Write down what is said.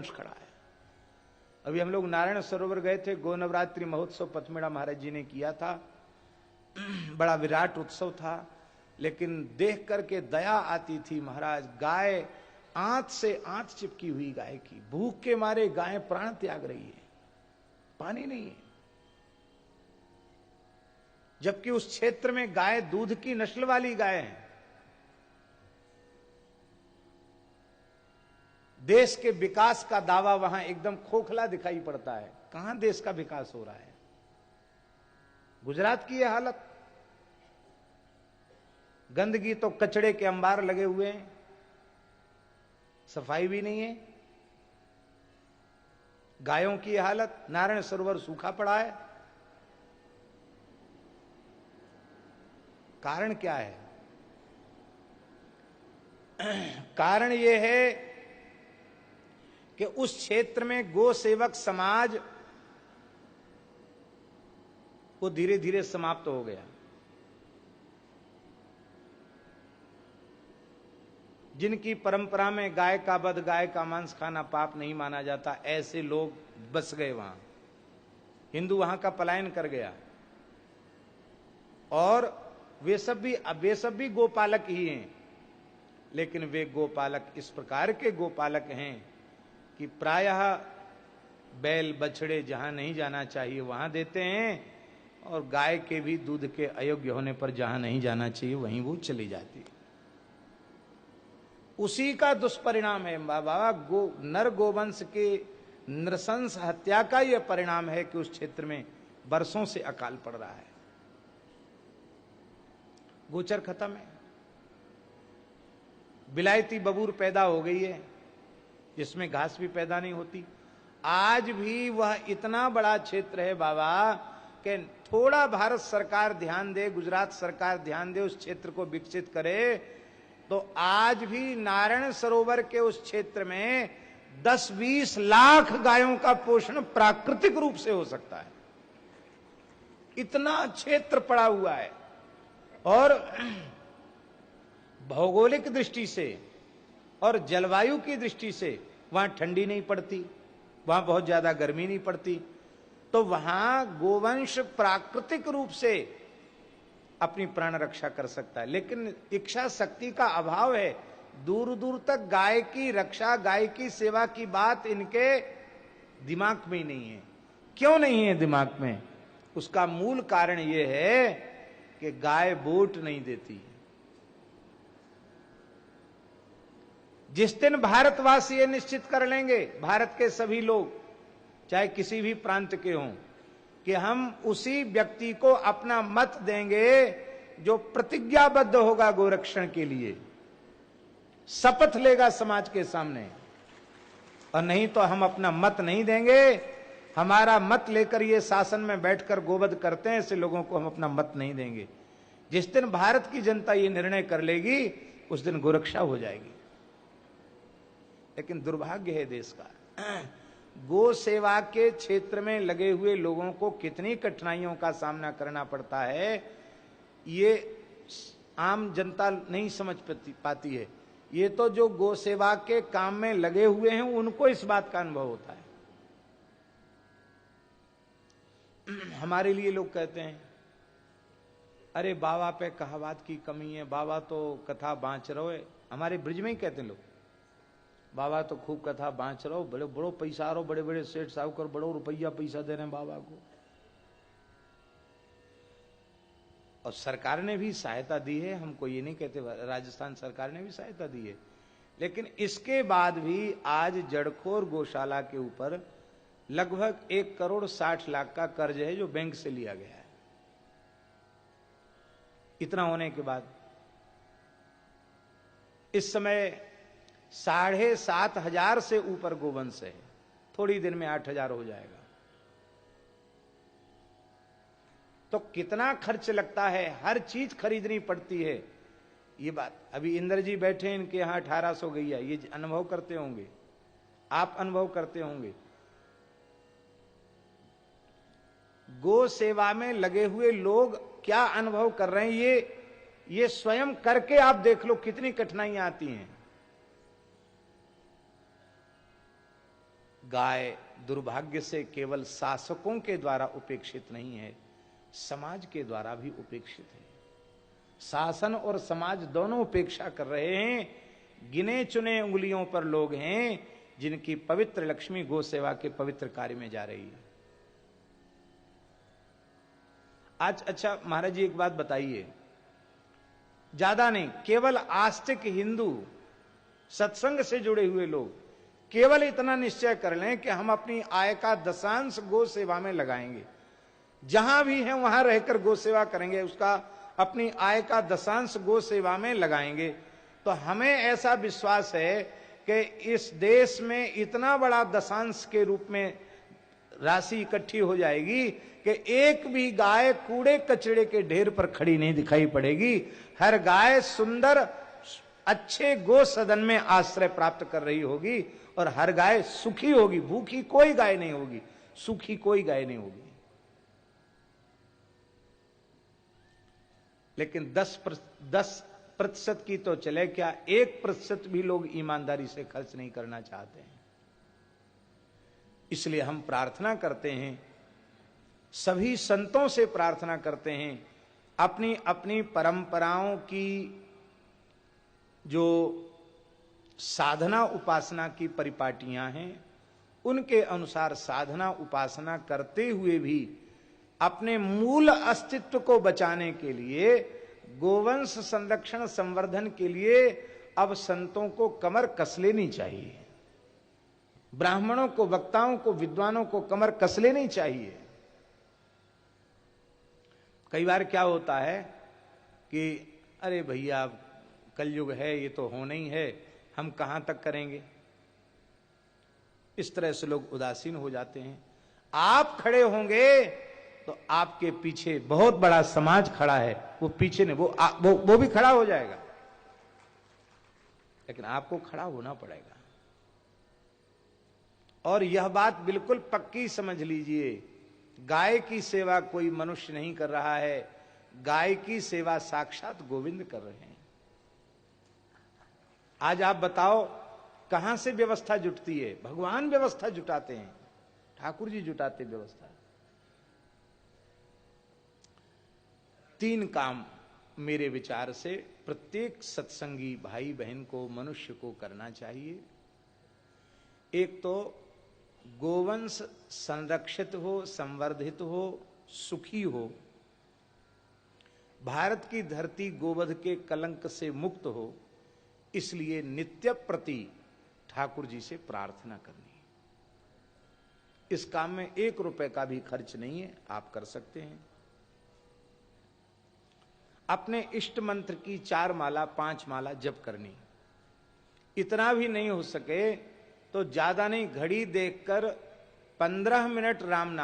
खड़ा है। अभी हम लोग नारायण सरोवर गए थे, गो नवरात्रि महोत्सव पथमेड़ा महाराज जी ने किया था। बड़ा विराट उत्सव था, लेकिन देख करके दया आती थी महाराज। गाय आंत से आंत चिपकी हुई गाय की, भूख के मारे गाय प्राण त्याग रही है, पानी नहीं है। जबकि उस क्षेत्र में गाय दूध की नस्ल वाली गाय है। देश के विकास का दावा वहां एकदम खोखला दिखाई पड़ता है। कहां देश का विकास हो रहा है? गुजरात की यह हालत। गंदगी तो कचड़े के अंबार लगे हुए हैं, सफाई भी नहीं है। गायों की यह हालत, नारायण सरोवर सूखा पड़ा है। कारण क्या है? कारण यह है कि उस क्षेत्र में गो सेवक समाज वो धीरे धीरे समाप्त हो गया। जिनकी परंपरा में गाय का वध, गाय का मांस खाना पाप नहीं माना जाता, ऐसे लोग बस गए वहां। हिंदू वहां का पलायन कर गया। और वे सब भी गोपालक ही हैं, लेकिन वे गोपालक इस प्रकार के गोपालक हैं कि प्रायः बैल बछड़े जहां नहीं जाना चाहिए वहां देते हैं, और गाय के भी दूध के अयोग्य होने पर जहां नहीं जाना चाहिए वहीं वो चली जाती है। उसी का दुष्परिणाम है बाबा। नर गोवंश के नृशंस हत्या का यह परिणाम है कि उस क्षेत्र में बरसों से अकाल पड़ रहा है। गोचर खत्म है। विलायती बबूर पैदा हो गई है, जिसमें घास भी पैदा नहीं होती। आज भी वह इतना बड़ा क्षेत्र है बाबा कि थोड़ा भारत सरकार ध्यान दे, गुजरात सरकार ध्यान दे, उस क्षेत्र को विकसित करे, तो आज भी नारायण सरोवर के उस क्षेत्र में 10-20 लाख गायों का पोषण प्राकृतिक रूप से हो सकता है। इतना क्षेत्र पड़ा हुआ है। और भौगोलिक दृष्टि से और जलवायु की दृष्टि से वहां ठंडी नहीं पड़ती, वहां बहुत ज्यादा गर्मी नहीं पड़ती, तो वहां गोवंश प्राकृतिक रूप से अपनी प्राण रक्षा कर सकता है। लेकिन इच्छा शक्ति का अभाव है। दूर दूर तक गाय की रक्षा, गाय की सेवा की बात इनके दिमाग में ही नहीं है। क्यों नहीं है दिमाग में? उसका मूल कारण यह है कि गाय वोट नहीं देती। जिस दिन भारतवासी ये निश्चित कर लेंगे, भारत के सभी लोग चाहे किसी भी प्रांत के हों, कि हम उसी व्यक्ति को अपना मत देंगे जो प्रतिज्ञाबद्ध होगा गोरक्षण के लिए, शपथ लेगा समाज के सामने। और नहीं तो हम अपना मत नहीं देंगे। हमारा मत लेकर ये शासन में बैठकर गोवध करते हैं, ऐसे लोगों को हम अपना मत नहीं देंगे। जिस दिन भारत की जनता ये निर्णय कर लेगी, उस दिन गोरक्षा हो जाएगी। लेकिन दुर्भाग्य है देश का, गो सेवा के क्षेत्र में लगे हुए लोगों को कितनी कठिनाइयों का सामना करना पड़ता है, ये आम जनता नहीं समझ पाती है। ये तो जो गो सेवा के काम में लगे हुए हैं उनको इस बात का अनुभव होता है। हमारे लिए लोग कहते हैं, अरे बाबा पे कहावत की कमी है, बाबा तो कथा बांच रहे। हमारे ब्रिज में ही कहते हैं लोग, बाबा तो खूब कथा बांच रहो, बड़े बड़ो पैसा रो, बड़े बड़े सेठ साहूकार बड़ो रुपया पैसा दे रहे हैं बाबा को। और सरकार ने भी सहायता दी है, हमको ये नहीं कहते, राजस्थान सरकार ने भी सहायता दी है। लेकिन इसके बाद भी आज जड़खोर गौशाला के ऊपर लगभग 1,60,00,000 का कर्ज है जो बैंक से लिया गया है। इतना होने के बाद इस समय 7,500 से ऊपर गोवंश है। थोड़ी देर में 8,000 हो जाएगा। तो कितना खर्च लगता है, हर चीज खरीदनी पड़ती है। ये बात अभी इंद्र जी बैठे, इनके यहां 1,800 गैया, ये अनुभव करते होंगे, आप अनुभव करते होंगे। गो सेवा में लगे हुए लोग क्या अनुभव कर रहे हैं, ये स्वयं करके आप देख लो कितनी कठिनाइयां आती हैं। गाय दुर्भाग्य से केवल शासकों के द्वारा उपेक्षित नहीं है, समाज के द्वारा भी उपेक्षित है। शासन और समाज दोनों उपेक्षा कर रहे हैं। गिने चुने उंगलियों पर लोग हैं जिनकी पवित्र लक्ष्मी गो सेवा के पवित्र कार्य में जा रही है। आज अच्छा महाराज जी एक बात बताइए, ज्यादा नहीं, केवल आस्तिक हिंदू सत्संग से जुड़े हुए लोग केवल इतना निश्चय कर लें कि हम अपनी आय का दशांश गो सेवा में लगाएंगे, जहां भी हैं वहां रहकर गो सेवा करेंगे, उसका अपनी आय का दशांश गो सेवा में लगाएंगे, तो हमें ऐसा विश्वास है कि इस देश में इतना बड़ा दशांश के रूप में राशि इकट्ठी हो जाएगी कि एक भी गाय कूड़े कचड़े के ढेर पर खड़ी नहीं दिखाई पड़ेगी। हर गाय सुंदर अच्छे गो सदन में आश्रय प्राप्त कर रही होगी और हर गाय सुखी होगी। भूखी कोई गाय नहीं होगी, सुखी कोई गाय नहीं होगी। लेकिन 10% की तो चले, क्या 1% भी लोग ईमानदारी से खर्च नहीं करना चाहते हैं। इसलिए हम प्रार्थना करते हैं, सभी संतों से प्रार्थना करते हैं, अपनी अपनी परंपराओं की जो साधना उपासना की परिपाटियां हैं उनके अनुसार साधना उपासना करते हुए भी अपने मूल अस्तित्व को बचाने के लिए, गोवंश संरक्षण संवर्धन के लिए अब संतों को कमर कस लेनी चाहिए, ब्राह्मणों को, वक्ताओं को, विद्वानों को कमर कस लेनी चाहिए। कई बार क्या होता है कि अरे भैया कलयुग है, ये तो होना ही है, हम कहां तक करेंगे, इस तरह से लोग उदासीन हो जाते हैं। आप खड़े होंगे तो आपके पीछे बहुत बड़ा समाज खड़ा है, वो पीछे नहीं, वो भी खड़ा हो जाएगा, लेकिन आपको खड़ा होना पड़ेगा। और यह बात बिल्कुल पक्की समझ लीजिए, गाय की सेवा कोई मनुष्य नहीं कर रहा है, गाय की सेवा साक्षात गोविंद कर रहे हैं। आज आप बताओ कहां से व्यवस्था जुटती है? भगवान व्यवस्था जुटाते हैं, ठाकुर जी जुटाते व्यवस्था। 3 काम मेरे विचार से प्रत्येक सत्संगी भाई बहन को, मनुष्य को करना चाहिए। एक तो गोवंश संरक्षित हो, संवर्धित हो, सुखी हो, भारत की धरती गोवध के कलंक से मुक्त हो, इसलिए नित्य प्रति ठाकुर जी से प्रार्थना करनी है। इस काम में 1 रुपए का भी खर्च नहीं है, आप कर सकते हैं। अपने इष्ट मंत्र की 4 माला 5 माला जप करनी। इतना भी नहीं हो सके तो ज्यादा नहीं, घड़ी देखकर 15 मिनट राम नाम